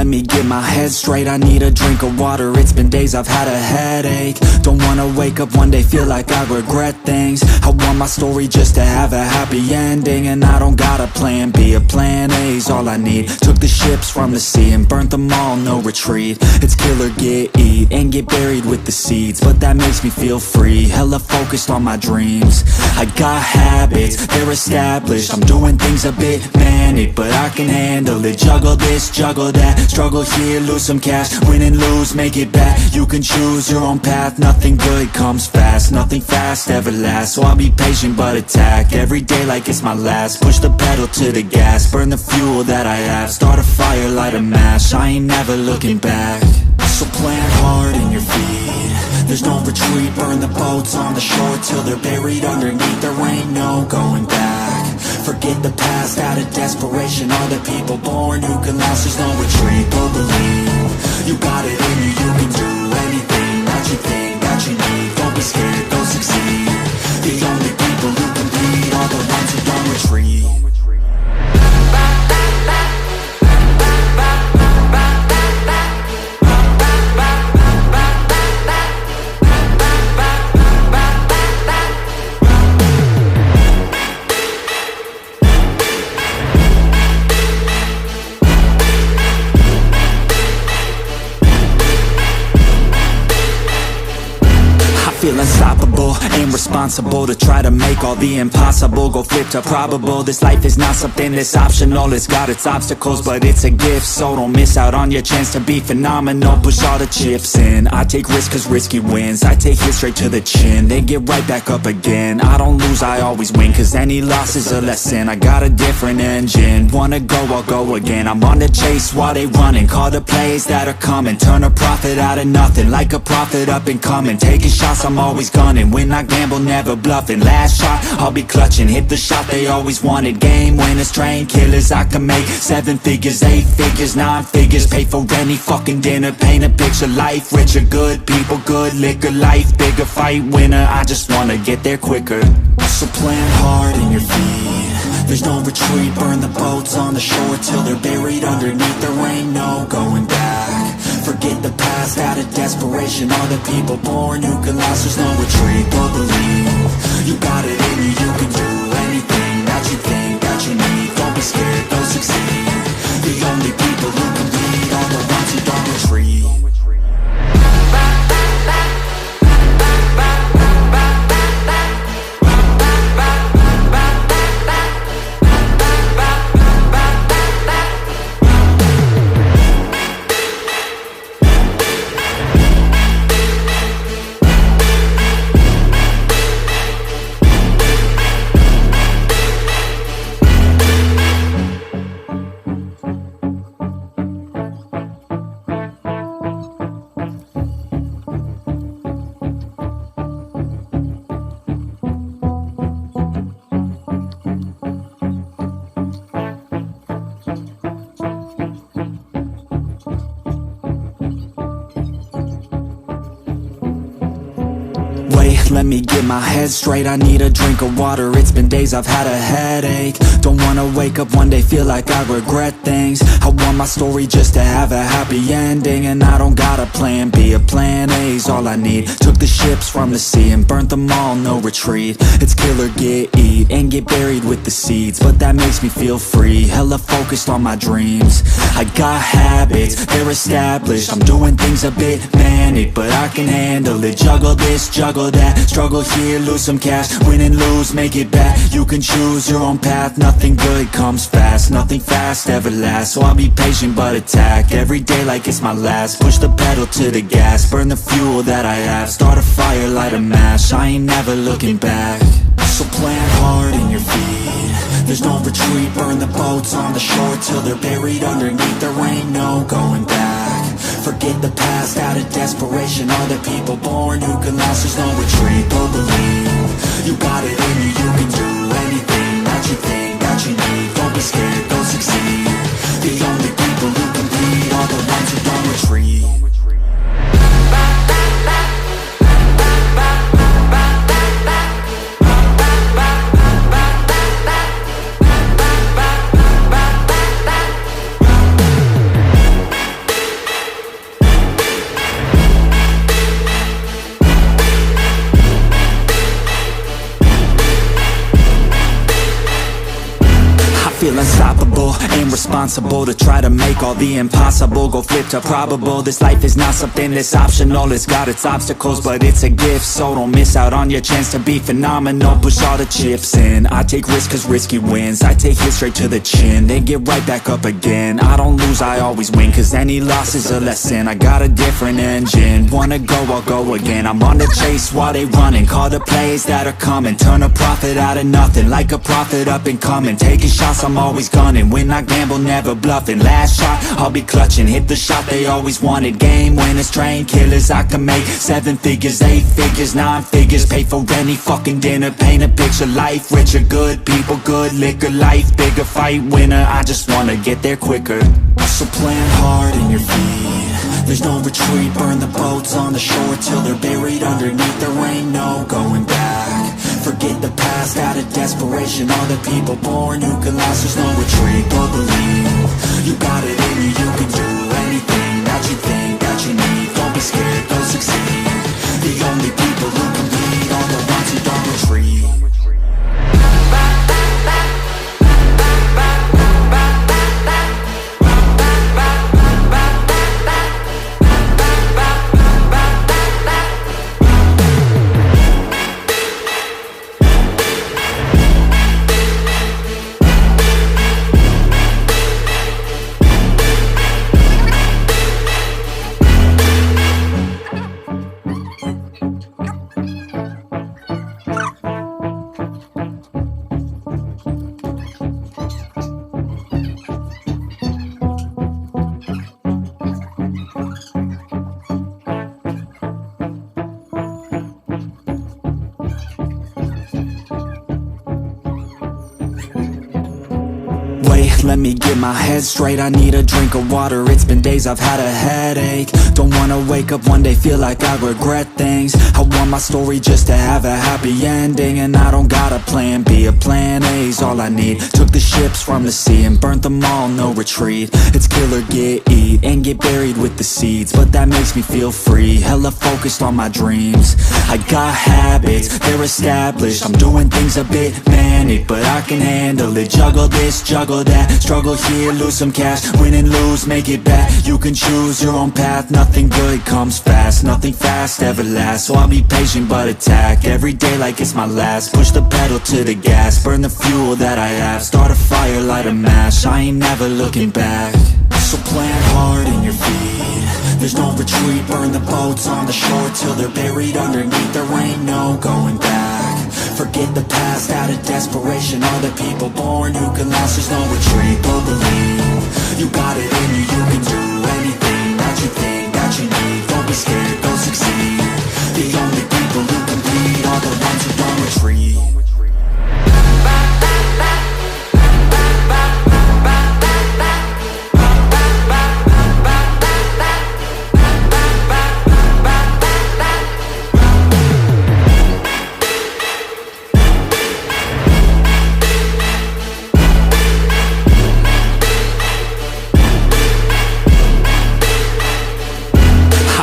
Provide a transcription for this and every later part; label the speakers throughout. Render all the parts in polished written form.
Speaker 1: let me get my head straight. I need a drink of water, it's been days I've had a headache. Don't wanna wake up one day, feel like I regret things. I want my story just to have a happy ending, and I don't got a plan B, a plan A's all I need. Took the ships from the sea and burnt them all, no retreat. It's kill or get, eat, and get buried with the seeds, but that makes me feel free, hella focused on my dreams. I got habits, they're established, I'm doing things a bit manic, but I can handle it. Juggle this, juggle that, struggle here, lose some cash, win and lose, make it back. You can choose your own path, nothing good comes fast, nothing fast ever lasts. So I'll be patient but attack, every day like it's my last. Push the pedal to the gas, burn the fuel that I have, start a fire, light a match, I ain't never looking back. So plant hard in your feet, there's no retreat, burn the boats on the shore till they're buried underneath. There ain't no going back, forget the past out of desperation. All the people born who can last, there's no retreat. Go believe, you got it in you, you can do anything that you think that you need. Don't be scared, go succeed. The only people who compete are the ones who don't retreat. Feel unstoppable, ain't responsible to try to make all the impossible go flip to probable. This life is not something that's optional, it's got its obstacles, but it's a gift. So don't miss out on your chance to be phenomenal, push all the chips in. I take risks cause risky wins, I take it straight to the chin, then get right back up again. I don't lose, I always win, cause any loss is a lesson. I got a different engine, wanna go, I'll go again. I'm on the chase while they running, call the plays that are coming. Turn a profit out of nothing, like a prophet up and coming. Taking shots, I'm always gunning, when I gamble never bluffing. Last shot, I'll be clutching, hit the shot they always wanted. Game winners, train killers, I can make 7 figures, 8 figures, 9 figures. Pay for any fucking dinner, paint a picture. Life richer, good people, good liquor. Life bigger, fight winner, I just wanna get there quicker. So plant hard in your feet, there's no retreat, burn the boats on the shore till they're buried underneath. There ain't no going back, forget the past out of desperation. All the people born who can last, there's no retreat. Go believe, you got it in you, you can do anything that you think that you need. Don't be scared, go succeed. The only people who compete are the ones who don't retreat. Let me get my head straight, I need a drink of water, it's been days I've had a headache. Don't wanna wake up one day, feel like I regret things. I want my story just to have a happy ending, and I don't got a plan B, a plan A's all I need. Took the ships from the sea and burnt them all, no retreat. It's kill or get, eat, and get buried with the seeds, but that makes me feel free, hella focused on my dreams. I got habits, they're established, I'm doing things a bit manic, but I can handle it. Juggle this, juggle that, struggle here, lose some cash, win and lose, make it back. You can choose your own path, nothing good comes fast, nothing fast ever lasts. So I'll be patient but attack, every day like it's my last. Push the pedal to the gas, burn the fuel that I have, start a fire, light a match, I ain't never looking back. So plant hard in your feet, there's no retreat, burn the boats on the shore till they're buried underneath. There ain't no going back, forget the past out of desperation. All the people born who can last, there's no retreat. Go believe, you got it in you, you can do anything that you think that you need. Don't be scared, go succeed. The only people who compete are the ones who don't retreat. feel unstoppable, ain't responsible to try to make all the impossible go flip to probable. This life is not something that's optional, it's got its obstacles, but it's a gift. So don't miss out on your chance to be phenomenal. Push all the chips in, I take risks cause risky wins. I take it straight to the chin, then get right back up again. I don't lose, I always win, cause any loss is a lesson. I got a different engine, wanna go, I'll go again. I'm on the chase while they running, call the plays that are coming. Turn a profit out of nothing, like a prophet up and coming. Taking shots, I'm always gunning. When I gamble, never bluffing. Last shot, I'll be clutching. Hit the shot they always wanted. Game winners, train killers. I can make 7 figures, 8 figures, 9 figures. Pay for any fucking dinner. Paint a picture, life richer. Good people, good liquor. Life bigger, fight winner. I just wanna get there quicker. So plant hard in your feet, there's no retreat. Burn the boats on the shore till they're buried underneath. There ain't no going back. Forget the past out of desperation. All the people born who can last. There's no retreat, but believe you got it in you. You can do anything that you think that you need. Don't be scared, go succeed. The only people who compete are the ones who don't retreat. Let me get my head straight, I need a drink of water. It's been days I've had a headache. Don't wanna wake up one day, feel like I regret things. I want my story just to have a happy ending. And I don't got a plan B, a plan A's all I need. Took the ships from the sea and burnt them all, no retreat. It's kill or get, eat, and get buried with the seeds. But that makes me feel free, hella focused on my dreams. I got habits, they're established. I'm doing things a bit manic, but I can handle it. Juggle this, juggle that, struggle here, lose some cash. Win and lose, make it back. You can choose your own path. Nothing good comes fast, nothing fast ever lasts. So I'll be patient but attack every day like it's my last. Push the pedal to the gas, burn the fuel that I have. Start a fire, light a match, I ain't never looking back. So plant hard in your feet, there's no retreat. Burn the boats on the shore till they're buried underneath. There ain't no going back. Forget the past out of desperation. All the people born who can last. There's no retreat, but believe you got it in you. You can do anything that you think that you need. Don't be scared, go succeed. The only people who compete are the ones who don't retreat.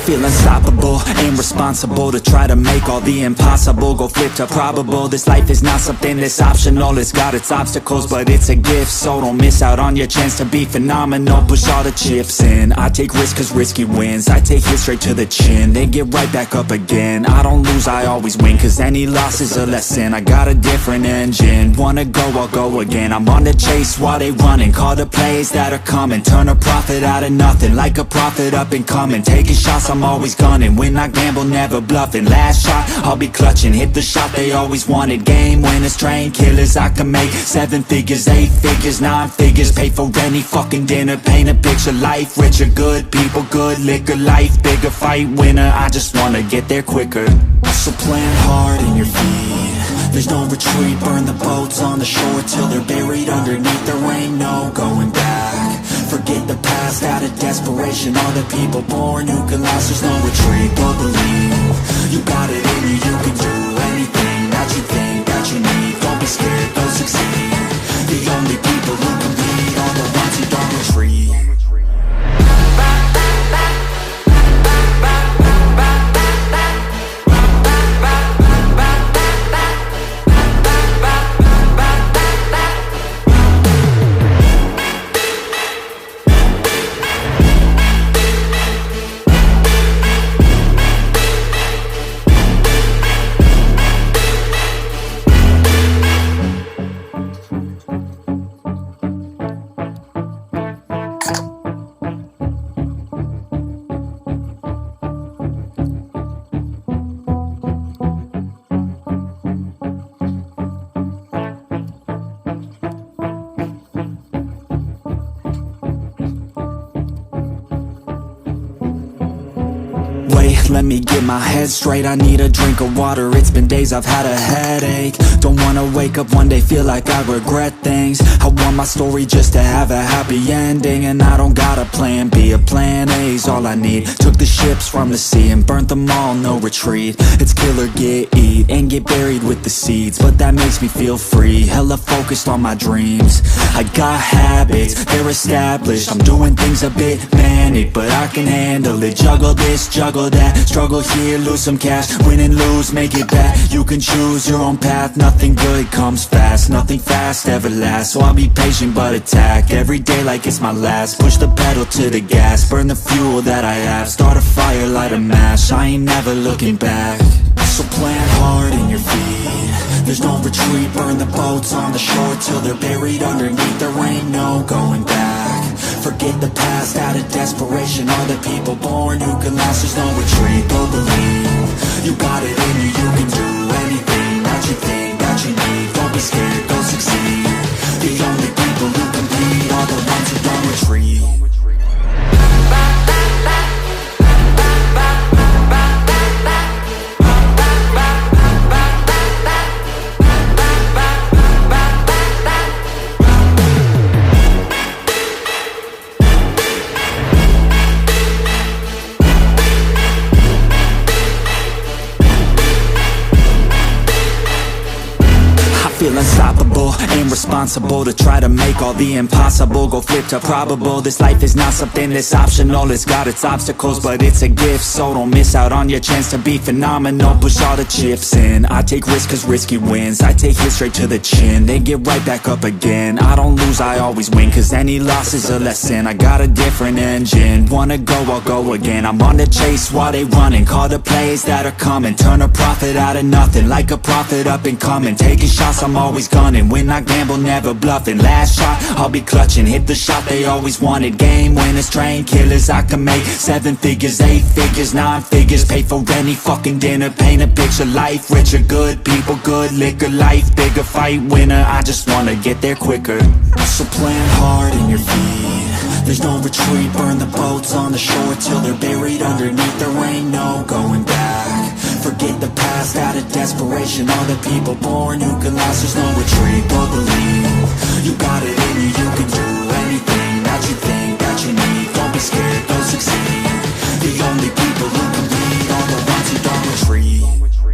Speaker 1: Feel unstoppable, ain't responsible to try to make all the impossible go flip to probable. This life is not something that's optional, it's got its obstacles, but it's a gift. So don't miss out on your chance to be phenomenal. Push all the chips in, I take risks cause risky wins. I take it straight to the chin, then get right back up again. I don't lose, I always win, cause any loss is a lesson. I got a different engine, wanna go, I'll go again. I'm on the chase while they running, call the plays that are coming. Turn a profit out of nothing, like a prophet up and coming. Taking shots, I'm always gunning. When I gamble, never bluffing. Last shot, I'll be clutching. Hit the shot they always wanted. Game winners, train killers. I can make 7 figures, 8 figures, 9 figures. Pay for any fucking dinner. Paint a picture, life richer. Good people, good liquor. Life bigger, fight winner. I just wanna get there quicker. So plant hard in your feet, there's no retreat. Burn the boats on the shore till they're buried underneath. There ain't no going back. Forget the past out of desperation. All the people born who can last. There's no retreat, but believe you got it in you. You can do anything that you think that you need. Don't be scared, go succeed. The only people who compete are the ones who don't retreat. let me get my head straight. I need a drink of water, it's been days I've had a headache. Don't wanna wake up one day, feel like I regret things. I want my story just to have a happy ending. And I don't got a plan B, a plan A's all I need. Took the ships from the sea and burnt them all, no retreat. It's kill or get, eat, and get buried with the seeds. But that makes me feel free, hella focused on my dreams. I got habits, they're established. I'm doing things a bit manic, but I can handle it. Juggle this, juggle that, struggle here, lose some cash. Win and lose, make it back. You can choose your own path, nothing good comes fast. Nothing fast ever lasts, so I'll be patient but attack every day like it's my last. Push the pedal to the gas, burn the fuel that I have. Start a fire, light a match, I ain't never looking back. So plant hard in your feet, there's no retreat. Burn the boats on the shore till they're buried underneath. There ain't no going back. Forget the past out of desperation. All the people born who can last, there's no retreat. Go believe, you got it in you. You can do anything that you think that you need. Don't be scared, go succeed. The only people who compete are the ones who don't retreat. Feel unstoppable, ain't responsible to try to make all the impossible go flip to probable. This life is not something that's optional, it's got its obstacles, but it's a gift. So don't miss out on your chance to be phenomenal. Push all the chips in, I take risks cause risky wins. I take hits straight to the chin, then get right back up again. I don't lose, I always win, cause any loss is a lesson. I got a different engine, wanna go, I'll go again. I'm on the chase while they running, call the plays that are coming. Turn a profit out of nothing, like a prophet up and coming. Taking shots, I'm always gunning, when I gamble never bluffing. Last shot, I'll be clutching, hit the shot they always wanted. Game winners, train killers, I can make 7 figures, 8 figures, 9 figures. Pay for any fucking dinner, paint a picture. Life richer, good people, good liquor. Life bigger, fight winner, I just wanna get there quicker. So plant hard in your feet, there's no retreat. Burn the boats on the shore till they're buried underneath. There ain't no going back. Forget the past out of desperation. All the people born who can last, there's no retreat. Go believe, you got it in you. You can do anything that you think that you need. Don't be scared,